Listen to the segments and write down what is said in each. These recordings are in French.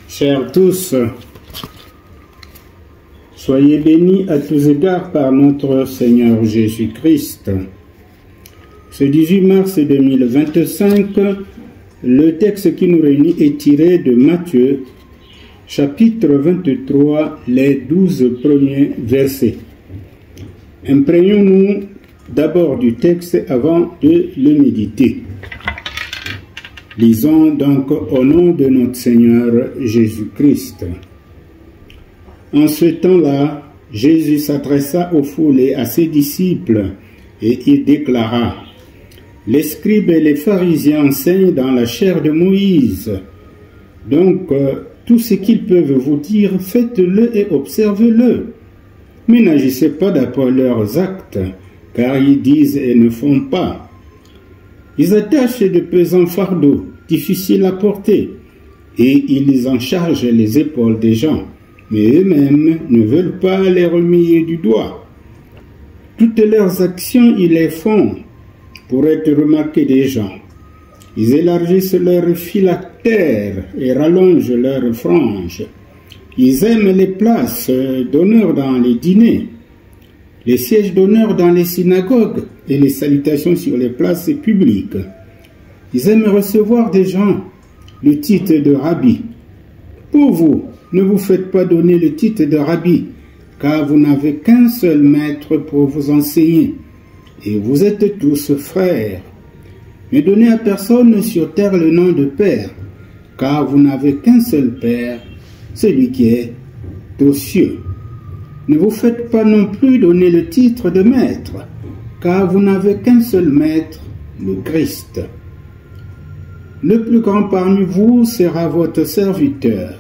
Chers tous, soyez bénis à tous égards par notre Seigneur Jésus-Christ. Ce 18 mars 2025, le texte qui nous réunit est tiré de Matthieu, chapitre 23, les 12 premiers versets. Imprégnons-nous d'abord du texte avant de le méditer. Lisons donc au nom de notre Seigneur Jésus-Christ. En ce temps-là, Jésus s'adressa aux foules et à ses disciples, et il déclara: « Les scribes et les pharisiens enseignent dans la chair de Moïse. Donc, tout ce qu'ils peuvent vous dire, faites-le et observez-le. Mais n'agissez pas d'après leurs actes, car ils disent et ne font pas. Ils attachent de pesants fardeaux, difficiles à porter, et ils en chargent les épaules des gens, mais eux-mêmes ne veulent pas les remuer du doigt. Toutes leurs actions, ils les font pour être remarqués des gens. Ils élargissent leurs phylactères et rallongent leurs franges. Ils aiment les places d'honneur dans les dîners, les sièges d'honneur dans les synagogues et les salutations sur les places publiques. Ils aiment recevoir des gens le titre de rabbi. Pour vous, ne vous faites pas donner le titre de rabbi, car vous n'avez qu'un seul maître pour vous enseigner, et vous êtes tous frères. Ne donnez à personne sur terre le nom de Père, car vous n'avez qu'un seul Père, celui qui est aux cieux. Ne vous faites pas non plus donner le titre de Maître, car vous n'avez qu'un seul Maître, le Christ. Le plus grand parmi vous sera votre serviteur.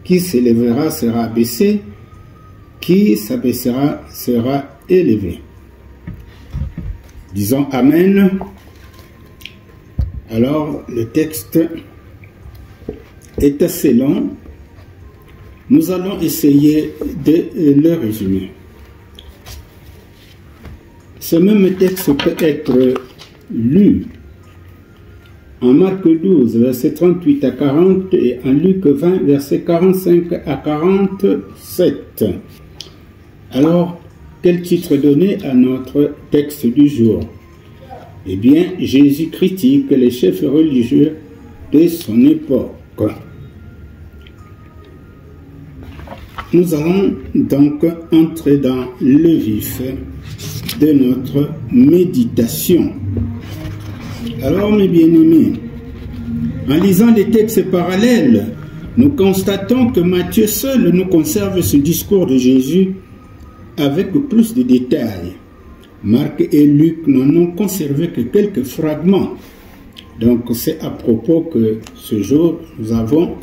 Qui s'élèvera sera abaissé, qui s'abaissera sera élevé. » Disons Amen. Alors, le texte est assez long. Nous allons essayer de le résumer. Ce même texte peut être lu en Marc 12, versets 38 à 40 et en Luc 20, versets 45 à 47. Alors, quel titre donner à notre texte du jour? Eh bien, Jésus critique les chefs religieux de son époque. Nous allons donc entrer dans le vif de notre méditation. Alors, mes bien-aimés, en lisant les textes parallèles, nous constatons que Matthieu seul nous conserve ce discours de Jésus avec plus de détails. Marc et Luc n'en ont conservé que quelques fragments. Donc, c'est à propos que ce jour, nous avons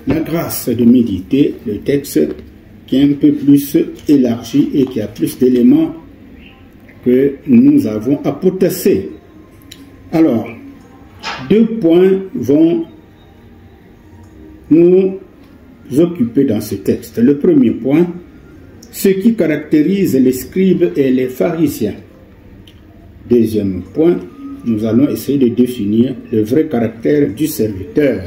la grâce de méditer le texte qui est un peu plus élargi et qui a plus d'éléments que nous avons à potasser. Alors, 2 points vont nous occuper dans ce texte. Le premier point, ce qui caractérise les scribes et les pharisiens. Deuxième point, nous allons essayer de définir le vrai caractère du serviteur.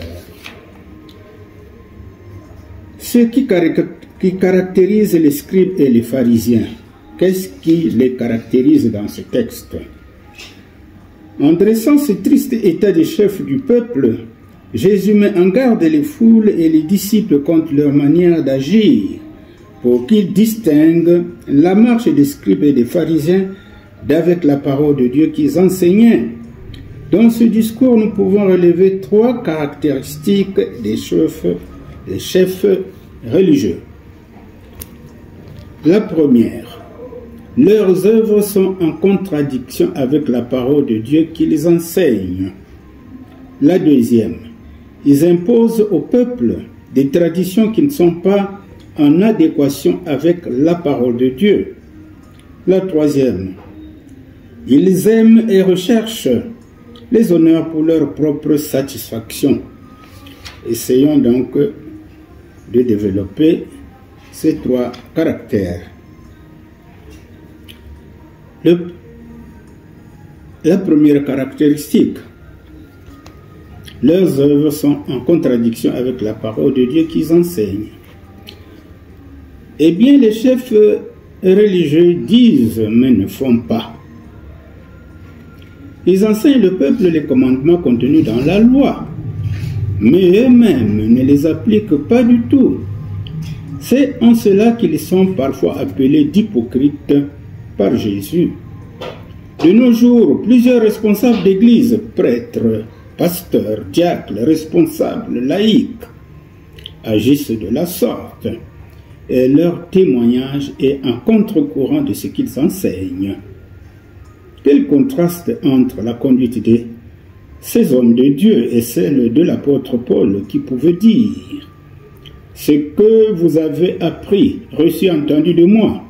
Ce qui caractérise les scribes et les pharisiens, qu'est-ce qui les caractérise dans ce texte? En dressant ce triste état des chefs du peuple, Jésus met en garde les foules et les disciples contre leur manière d'agir, pour qu'ils distinguent la marche des scribes et des pharisiens d'avec la parole de Dieu qu'ils enseignaient. Dans ce discours, nous pouvons relever 3 caractéristiques des chefs religieux. La première, leurs œuvres sont en contradiction avec la parole de Dieu qu'ils enseignent. La deuxième, ils imposent au peuple des traditions qui ne sont pas en adéquation avec la parole de Dieu. La troisième, ils aiment et recherchent les honneurs pour leur propre satisfaction. Essayons donc de développer ces 3 caractères. La première caractéristique, leurs œuvres sont en contradiction avec la parole de Dieu qu'ils enseignent. Eh bien, les chefs religieux disent, mais ne font pas. Ils enseignent le peuple les commandements contenus dans la loi, mais eux-mêmes ne les appliquent pas du tout. C'est en cela qu'ils sont parfois appelés d'hypocrites par Jésus. De nos jours, plusieurs responsables d'église, prêtres, pasteurs, diacres, responsables, laïcs, agissent de la sorte, et leur témoignage est en contre-courant de ce qu'ils enseignent. Quel contraste entre la conduite de ces hommes de Dieu et celle de l'apôtre Paul qui pouvait dire « Ce que vous avez appris, reçu, entendu de moi,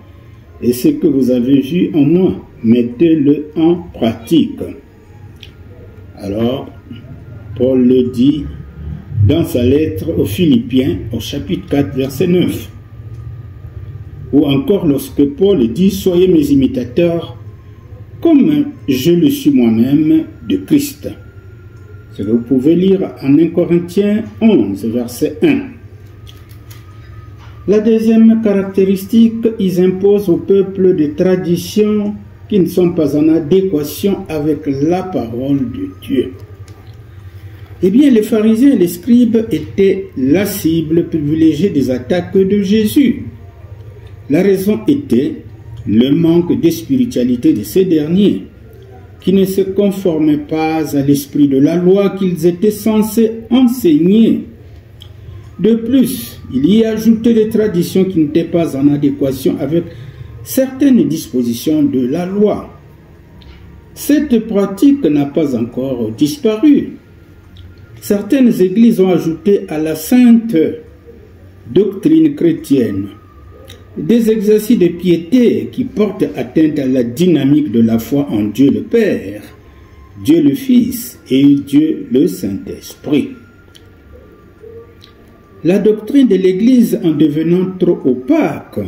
et ce que vous avez vu en moi, mettez-le en pratique. » Alors, Paul le dit dans sa lettre aux Philippiens, au chapitre 4, verset 9. Ou encore lorsque Paul dit « Soyez mes imitateurs, comme je le suis moi-même de Christ. » Ce que vous pouvez lire en 1 Corinthiens 11, verset 1. La deuxième caractéristique, ils imposent au peuple des traditions qui ne sont pas en adéquation avec la parole de Dieu. Eh bien, les pharisiens et les scribes étaient la cible privilégiée des attaques de Jésus. La raison était le manque de spiritualité de ces derniers, qui ne se conformaient pas à l'esprit de la loi qu'ils étaient censés enseigner. De plus, il y ajoutait des traditions qui n'étaient pas en adéquation avec certaines dispositions de la loi. Cette pratique n'a pas encore disparu. Certaines églises ont ajouté à la sainte doctrine chrétienne des exercices de piété qui portent atteinte à la dynamique de la foi en Dieu le Père, Dieu le Fils et Dieu le Saint-Esprit. La doctrine de l'Église, en devenant trop opaque,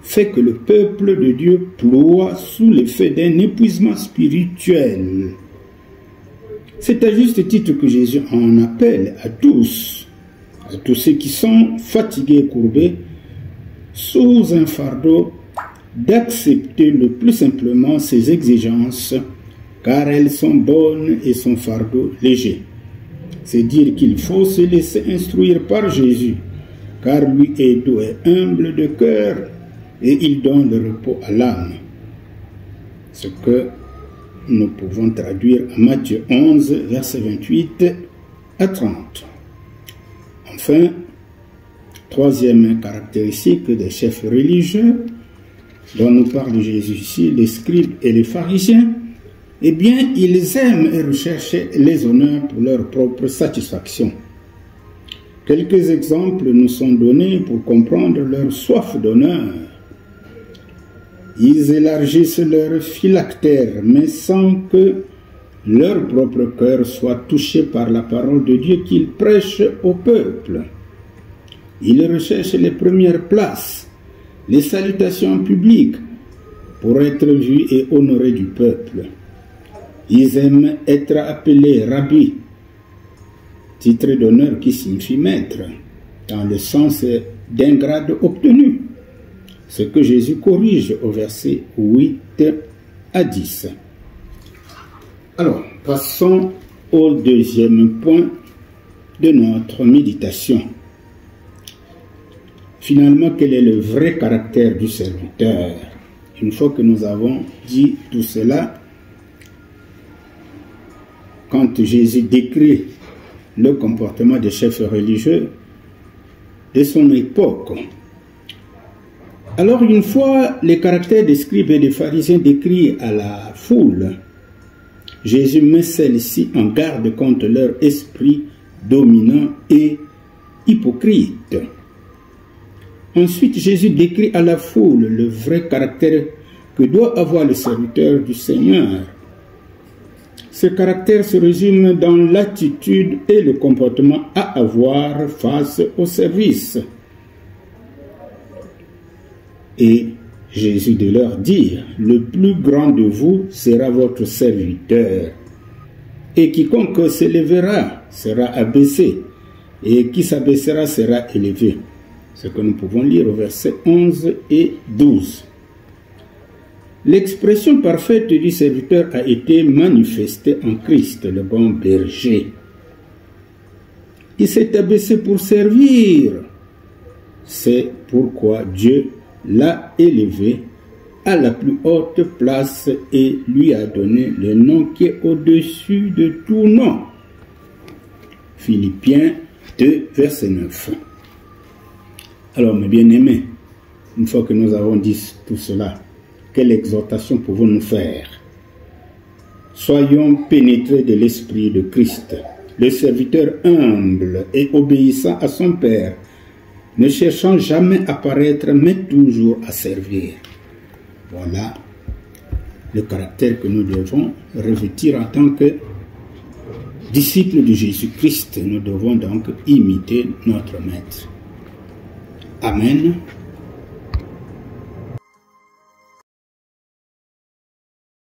fait que le peuple de Dieu ploie sous l'effet d'un épuisement spirituel. C'est à juste titre que Jésus en appelle à tous ceux qui sont fatigués et courbés, sous un fardeau, d'accepter le plus simplement ses exigences, car elles sont bonnes et son fardeau léger. C'est dire qu'il faut se laisser instruire par Jésus, car lui est doux et humble de cœur, et il donne le repos à l'âme. Ce que nous pouvons traduire en Matthieu 11, versets 28 à 30. Enfin, troisième caractéristique des chefs religieux dont nous parle Jésus ici, les scribes et les pharisiens, eh bien, ils aiment et recherchent les honneurs pour leur propre satisfaction. Quelques exemples nous sont donnés pour comprendre leur soif d'honneur. Ils élargissent leur phylactère, mais sans que leur propre cœur soit touché par la parole de Dieu qu'ils prêchent au peuple. Ils recherchent les premières places, les salutations publiques, pour être vus et honorés du peuple. Ils aiment être appelés rabbi, titre d'honneur qui signifie maître, dans le sens d'un grade obtenu, ce que Jésus corrige au verset 8 à 10. Alors, passons au deuxième point de notre méditation. Finalement, quel est le vrai caractère du serviteur? Une fois que nous avons dit tout cela, quand Jésus décrit le comportement des chefs religieux de son époque, alors une fois les caractères des scribes et des pharisiens décrits à la foule, Jésus met celle-ci en garde contre leur esprit dominant et hypocrite. Ensuite, Jésus décrit à la foule le vrai caractère que doit avoir le serviteur du Seigneur. Ce caractère se résume dans l'attitude et le comportement à avoir face au service. Et Jésus de leur dire, le plus grand de vous sera votre serviteur. Et quiconque s'élèvera sera abaissé, et qui s'abaissera sera élevé. Ce que nous pouvons lire au verset 11 et 12. L'expression parfaite du serviteur a été manifestée en Christ, le bon berger, qui s'est abaissé pour servir. C'est pourquoi Dieu l'a élevé à la plus haute place et lui a donné le nom qui est au-dessus de tout nom. Philippiens 2, verset 9. Alors, mes bien-aimés, une fois que nous avons dit tout cela, quelle exhortation pouvons-nous faire? Soyons pénétrés de l'Esprit de Christ, le serviteur humble et obéissant à son Père, ne cherchant jamais à paraître, mais toujours à servir. Voilà le caractère que nous devons revêtir en tant que disciples de Jésus-Christ. Nous devons donc imiter notre Maître. Amen.